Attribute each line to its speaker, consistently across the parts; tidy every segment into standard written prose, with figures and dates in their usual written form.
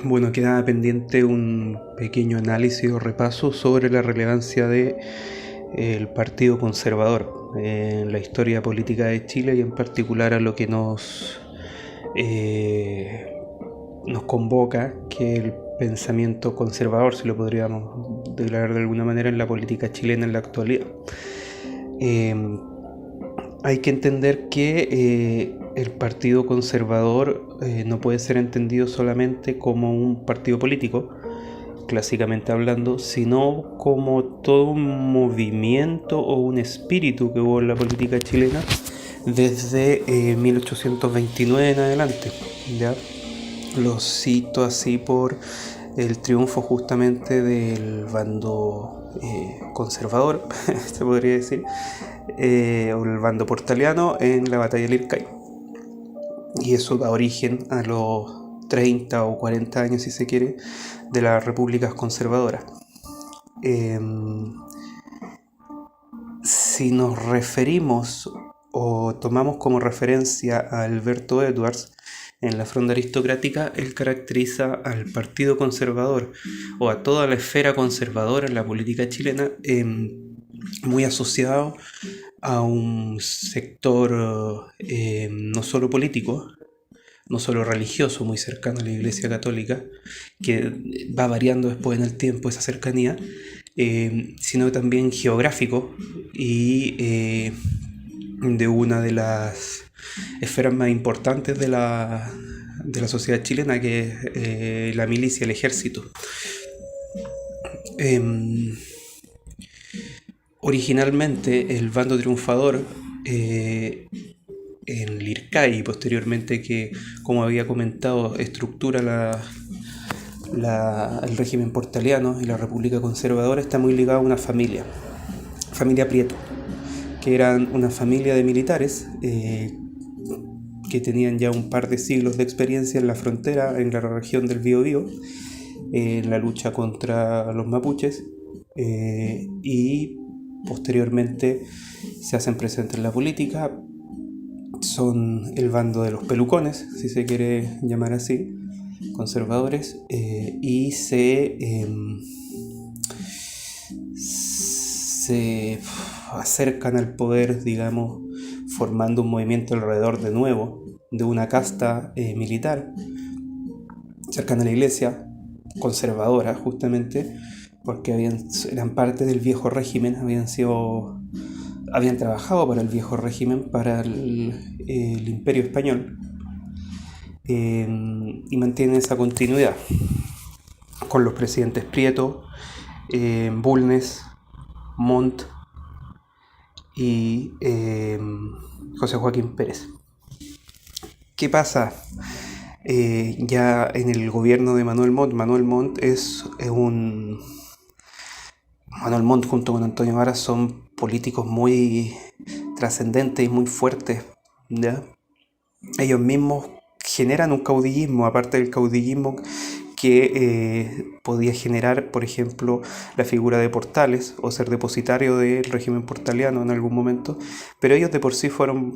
Speaker 1: Bueno, queda pendiente un pequeño análisis o repaso sobre la relevancia de el Partido Conservador en la historia política de Chile y en particular a lo que nos convoca, que el pensamiento conservador, si lo podríamos declarar de alguna manera, en la política chilena en la actualidad. Hay que entender que el Partido Conservador no puede ser entendido solamente como un partido político, clásicamente hablando, sino como todo un movimiento o un espíritu que hubo en la política chilena desde 1829 en adelante. ¿Ya? Lo cito así por el triunfo justamente del bando conservador, se podría decir, o el bando portaliano en la batalla del Ircay. Y eso da origen a los 30 o 40 años, si se quiere, de las repúblicas conservadoras. Si nos referimos o tomamos como referencia a Alberto Edwards en la Fronda Aristocrática, él caracteriza al Partido Conservador o a toda la esfera conservadora en la política chilena muy asociado a un sector no solo político, no solo religioso, muy cercano a la Iglesia Católica, que va variando después en el tiempo esa cercanía, sino también geográfico y de una de las esferas más importantes de la sociedad chilena, que es la milicia, el ejército. Originalmente el bando triunfador en el IRCAI y posteriormente, que como había comentado estructura el régimen portaliano y la República Conservadora, está muy ligado a una familia Prieto, que eran una familia de militares que tenían ya un par de siglos de experiencia en la frontera, en la región del Biobío, en la lucha contra los mapuches, y posteriormente se hacen presentes en la política. Son el bando de los pelucones, si se quiere llamar así, conservadores, y se acercan al poder, digamos, formando un movimiento alrededor de nuevo de una casta militar cercana a la iglesia conservadora, justamente porque eran parte del viejo régimen, habían trabajado para el viejo régimen, para el Imperio Español, y mantienen esa continuidad con los presidentes Prieto, Bulnes, Montt y José Joaquín Pérez. ¿Qué pasa? Ya en el gobierno de Manuel Montt Manuel Montt junto con Antonio Varas son políticos muy trascendentes y muy fuertes, ¿ya? Ellos mismos generan un caudillismo, aparte del caudillismo que podía generar, por ejemplo, la figura de Portales o ser depositario del régimen portaliano en algún momento, pero ellos de por sí fueron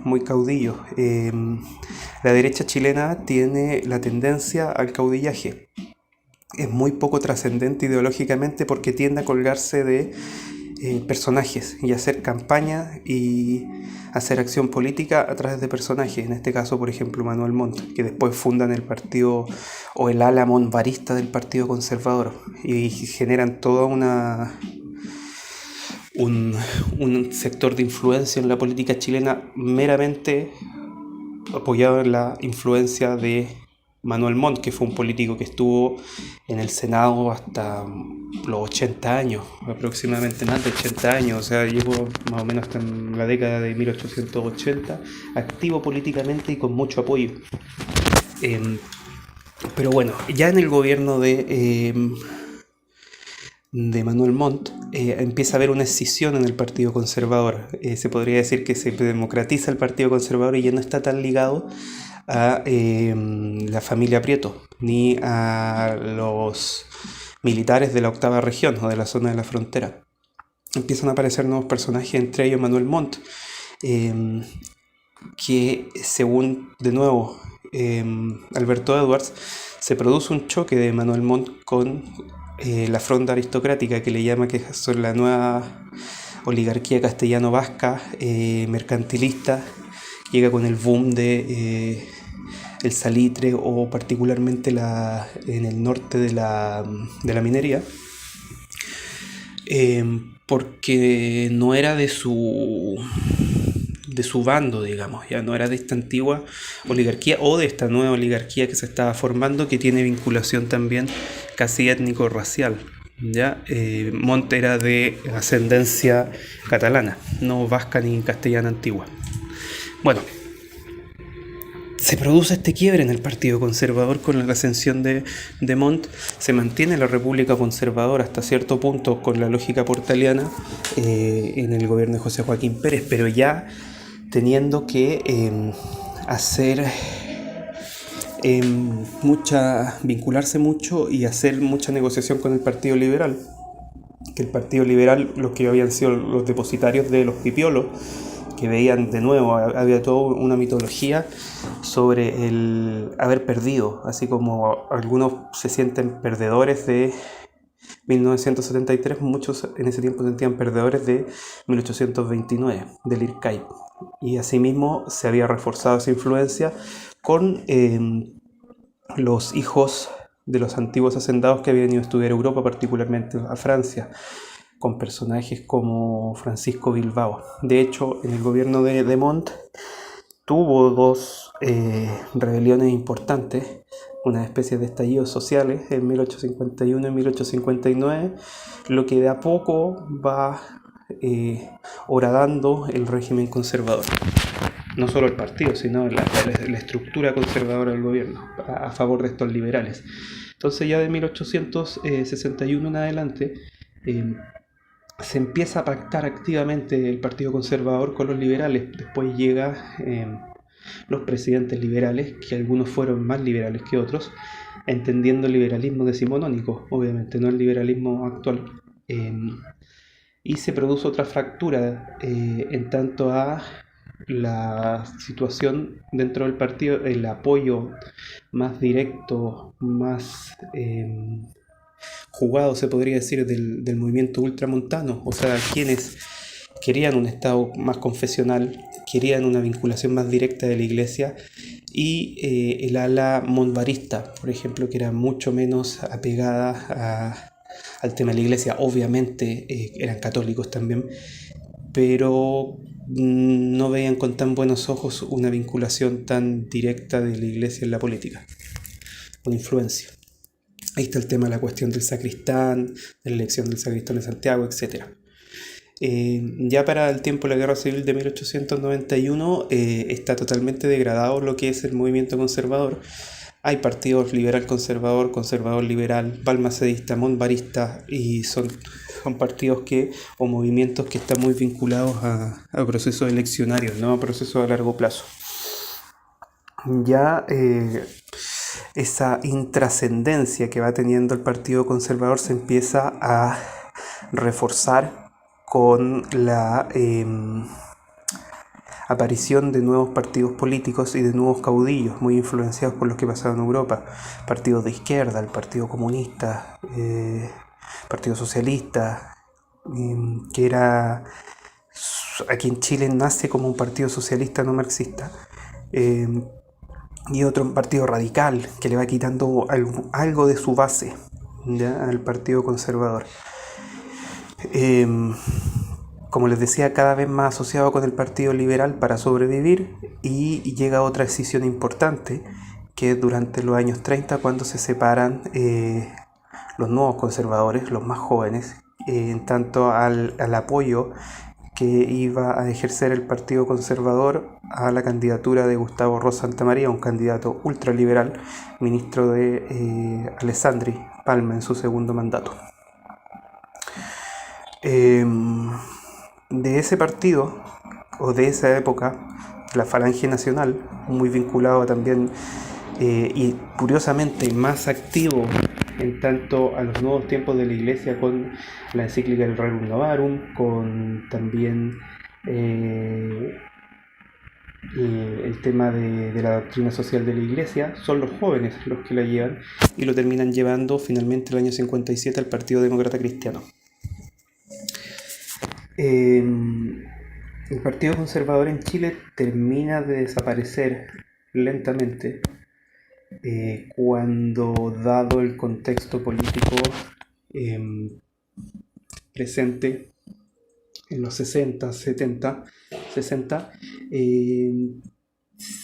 Speaker 1: muy caudillos. La derecha chilena tiene la tendencia al caudillaje. Es muy poco trascendente ideológicamente porque tiende a colgarse de personajes y hacer campaña y hacer acción política a través de personajes. En este caso, por ejemplo, Manuel Montt, que después fundan el partido o el ala monvarista del Partido Conservador y generan toda un sector de influencia en la política chilena meramente apoyado en la influencia de Manuel Montt, que fue un político que estuvo en el Senado hasta los 80 años, aproximadamente más de 80 años, o sea, llegó más o menos hasta en la década de 1880, activo políticamente y con mucho apoyo. Pero bueno, ya en el gobierno de Manuel Montt empieza a haber una escisión en el Partido Conservador. Se podría decir que se democratiza el Partido Conservador y ya no está tan ligado a la familia Prieto ni a los militares de la octava región o de la zona de la frontera. Empiezan a aparecer nuevos personajes, entre ellos Manuel Montt, que según, de nuevo, Alberto Edwards, se produce un choque de Manuel Montt con la fronda aristocrática, que le llama, que son la nueva oligarquía castellano-vasca, mercantilista. Llega con el boom de el salitre, o particularmente en el norte de la minería, porque no era de su bando, digamos, ya no era de esta antigua oligarquía o de esta nueva oligarquía que se estaba formando, que tiene vinculación también casi étnico-racial. ¿Ya? Montt era de ascendencia catalana, no vasca ni castellana antigua. Bueno, se produce este quiebre en el Partido Conservador con la ascensión de Montt. Se mantiene la República Conservadora hasta cierto punto con la lógica portaliana en el gobierno de José Joaquín Pérez, pero ya teniendo que hacer vincularse mucho y hacer mucha negociación con el Partido Liberal, que el Partido Liberal, los que habían sido los depositarios de los pipiolos, que veían de nuevo, había toda una mitología sobre el haber perdido, así como algunos se sienten perdedores de 1973, muchos en ese tiempo se sentían perdedores de 1829, del IRCAI. Y asimismo se había reforzado esa influencia con los hijos de los antiguos hacendados que habían ido a estudiar a Europa, particularmente a Francia, con personajes como Francisco Bilbao. De hecho, en el gobierno de Montt tuvo dos rebeliones importantes, una especie de estallidos sociales en 1851 y 1859, lo que de a poco va horadando el régimen conservador. No solo el partido, sino la estructura conservadora del gobierno, a favor de estos liberales. Entonces ya de 1861 en adelante se empieza a pactar activamente el Partido Conservador con los liberales. Después llega los presidentes liberales, que algunos fueron más liberales que otros, entendiendo el liberalismo decimonónico, obviamente, no el liberalismo actual. Y se produce otra fractura en tanto a la situación dentro del partido, el apoyo más directo, más jugado, se podría decir, del movimiento ultramontano, o sea, quienes querían un Estado más confesional, querían una vinculación más directa de la Iglesia, y el ala montvarista, por ejemplo, que era mucho menos apegada al tema de la Iglesia. Obviamente eran católicos también, pero no veían con tan buenos ojos una vinculación tan directa de la Iglesia en la política, con influencia. Ahí está el tema de la cuestión del sacristán, de la elección del sacristán de Santiago, etc. Ya para el tiempo de la Guerra Civil de 1891 está totalmente degradado lo que es el movimiento conservador. Hay partidos liberal conservador, conservador liberal, balmacedista, montvarista, y son partidos o movimientos que están muy vinculados a procesos eleccionarios, no a procesos a largo plazo. Ya esa intrascendencia que va teniendo el Partido Conservador se empieza a reforzar con la aparición de nuevos partidos políticos y de nuevos caudillos muy influenciados por los que pasaban en Europa. Partidos de izquierda, el Partido Comunista, Partido Socialista, que era, aquí en Chile nace como un partido socialista no marxista, y otro partido radical que le va quitando algo de su base, ¿ya?, al Partido Conservador. Como les decía, cada vez más asociado con el Partido Liberal para sobrevivir, y llega otra decisión importante, que es durante los años 30, cuando se separan los nuevos conservadores, los más jóvenes, en tanto al apoyo que iba a ejercer el Partido Conservador a la candidatura de Gustavo Ros Santamaría, un candidato ultraliberal, ministro de Alessandri Palma en su segundo mandato. De ese partido, o de esa época, la Falange Nacional, muy vinculado también y curiosamente más activo en tanto a los nuevos tiempos de la Iglesia, con la encíclica del Rerum Novarum, con también el tema de la doctrina social de la Iglesia, son los jóvenes los que la llevan y lo terminan llevando finalmente el año 57 al Partido Demócrata Cristiano. El Partido Conservador en Chile termina de desaparecer lentamente cuando, dado el contexto político presente en los 60, 70, 60,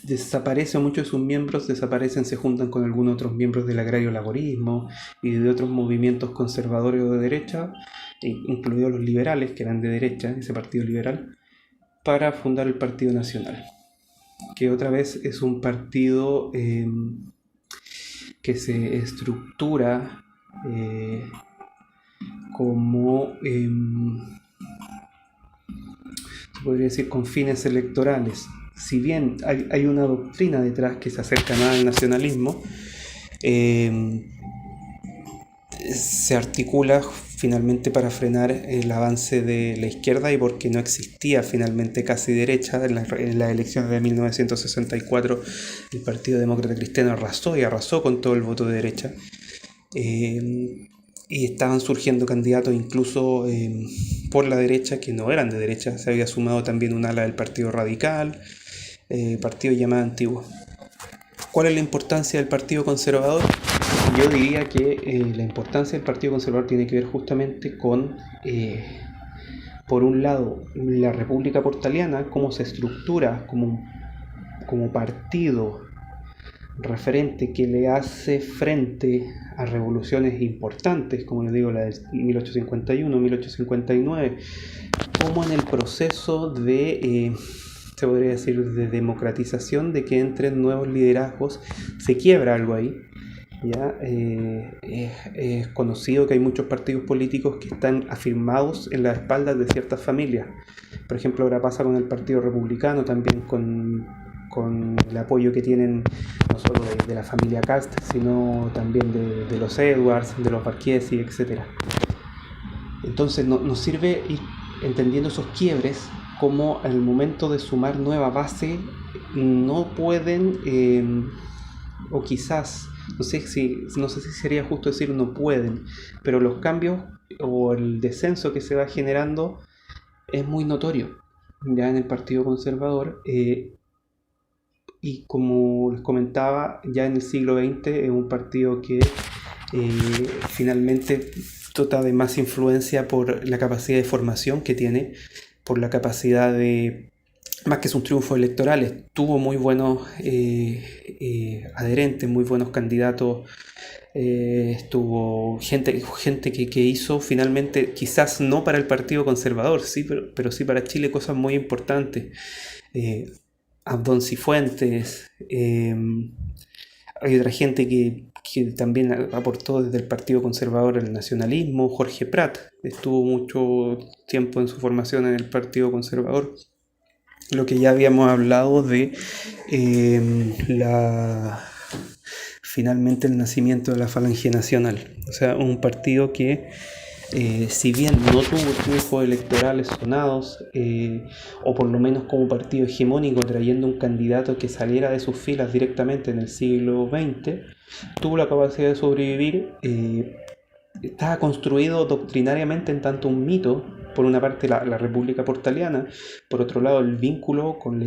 Speaker 1: desaparece, muchos de sus miembros desaparecen, se juntan con algunos otros miembros del agrario laborismo y de otros movimientos conservadores o de derecha, incluidos los liberales, que eran de derecha, ese partido liberal, para fundar el Partido Nacional, que otra vez es un partido que se estructura como se podría decir con fines electorales. Si bien hay una doctrina detrás que se acerca más al nacionalismo, se articula finalmente para frenar el avance de la izquierda y porque no existía finalmente casi derecha. En las elecciones de 1964 el Partido Demócrata Cristiano arrasó con todo el voto de derecha. Y estaban surgiendo candidatos incluso por la derecha que no eran de derecha. Se había sumado también un ala del Partido Radical, partido llamado antiguo. ¿Cuál es la importancia del Partido Conservador? Yo diría que la importancia del Partido Conservador tiene que ver justamente con, por un lado, la República Portaliana, cómo se estructura como partido referente que le hace frente a revoluciones importantes, como les digo, la de 1851, 1859, como en el proceso de, se podría decir, de democratización, de que entren nuevos liderazgos, se quiebra algo ahí. ¿Ya? Es conocido que hay muchos partidos políticos que están afirmados en las espaldas de ciertas familias. Por ejemplo, ahora pasa con el Partido Republicano, también con el apoyo que tienen no solo de la familia Cast, sino también de los Edwards, de los Barchiesi, etc. Entonces nos sirve ir entendiendo esos quiebres como al momento de sumar nueva base no pueden, o quizás, no sé si sería justo decir no pueden, pero los cambios o el descenso que se va generando es muy notorio ya en el Partido Conservador. Y como les comentaba, ya en el siglo XX es un partido que finalmente dota de más influencia por la capacidad de formación que tiene, por la capacidad de, más que sus triunfos electorales, tuvo muy buenos adherentes, muy buenos candidatos, estuvo gente que hizo finalmente, quizás no para el Partido Conservador, sí, pero sí para Chile, cosas muy importantes. Abdón Cifuentes, hay otra gente que también aportó desde el Partido Conservador el nacionalismo. Jorge Prat estuvo mucho tiempo en su formación en el Partido Conservador. Lo que ya habíamos hablado de finalmente el nacimiento de la Falange Nacional, o sea, un partido que si bien no tuvo triunfos electorales sonados, o por lo menos como partido hegemónico trayendo un candidato que saliera de sus filas directamente en el siglo XX, tuvo la capacidad de sobrevivir. Estaba construido doctrinariamente en tanto un mito, por una parte la República Portaliana, por otro lado el vínculo con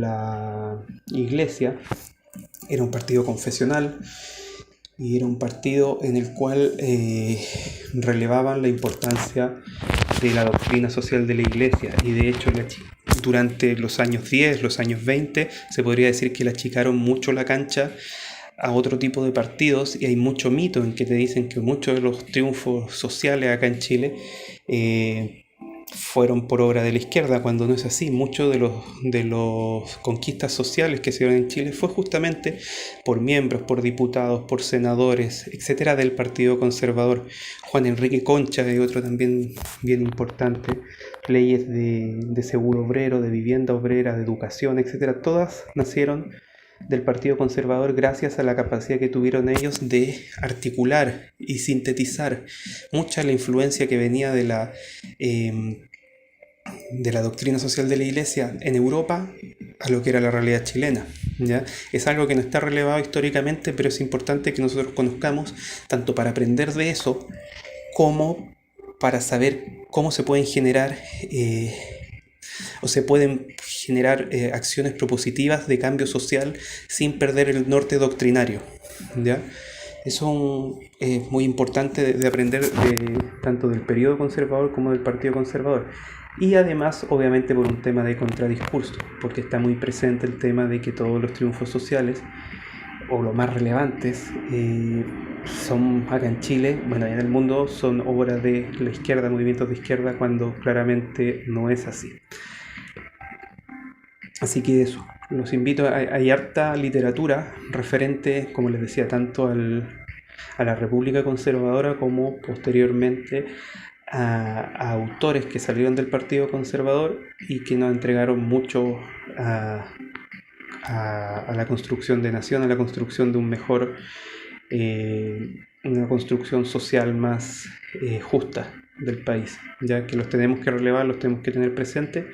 Speaker 1: la Iglesia. Era un partido confesional y era un partido en el cual relevaban la importancia de la doctrina social de la Iglesia, y de hecho durante los años 10, los años 20 se podría decir que le achicaron mucho la cancha a otro tipo de partidos, y hay mucho mito en que te dicen que muchos de los triunfos sociales acá en Chile fueron por obra de la izquierda, cuando no es así. Muchos de los conquistas sociales que se dieron en Chile fue justamente por miembros, por diputados, por senadores, etcétera, del Partido Conservador. Juan Enrique Concha es otro también bien importante. Leyes de seguro obrero, de vivienda obrera, de educación, etcétera, todas nacieron del Partido Conservador gracias a la capacidad que tuvieron ellos de articular y sintetizar mucha de la influencia que venía de de la doctrina social de la Iglesia en Europa a lo que era la realidad chilena. ¿Ya? Es algo que no está relevado históricamente, pero es importante que nosotros conozcamos, tanto para aprender de eso, como para saber cómo se pueden generar acciones propositivas de cambio social sin perder el norte doctrinario. ¿Ya? Eso es muy importante de aprender tanto del periodo conservador como del partido conservador. Y además, obviamente, por un tema de contradiscurso, porque está muy presente el tema de que todos los triunfos sociales, o los más relevantes, son acá en Chile, bueno, en el mundo, son obras de la izquierda, movimientos de izquierda, cuando claramente no es así. Así que eso, los invito, hay harta literatura referente, como les decía, tanto a la República Conservadora como posteriormente a autores que salieron del Partido Conservador y que nos entregaron mucho a la construcción de nación, a la construcción de un mejor, una construcción social más justa del país, ya que los tenemos que relevar, los tenemos que tener presentes,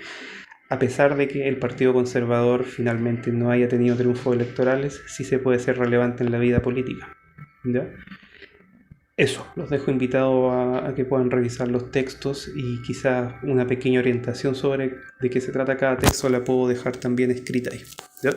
Speaker 1: a pesar de que el Partido Conservador finalmente no haya tenido triunfos electorales, sí se puede ser relevante en la vida política. ¿Ya? Eso, los dejo invitados a que puedan revisar los textos y quizás una pequeña orientación sobre de qué se trata cada texto la puedo dejar también escrita ahí. ¿Ya?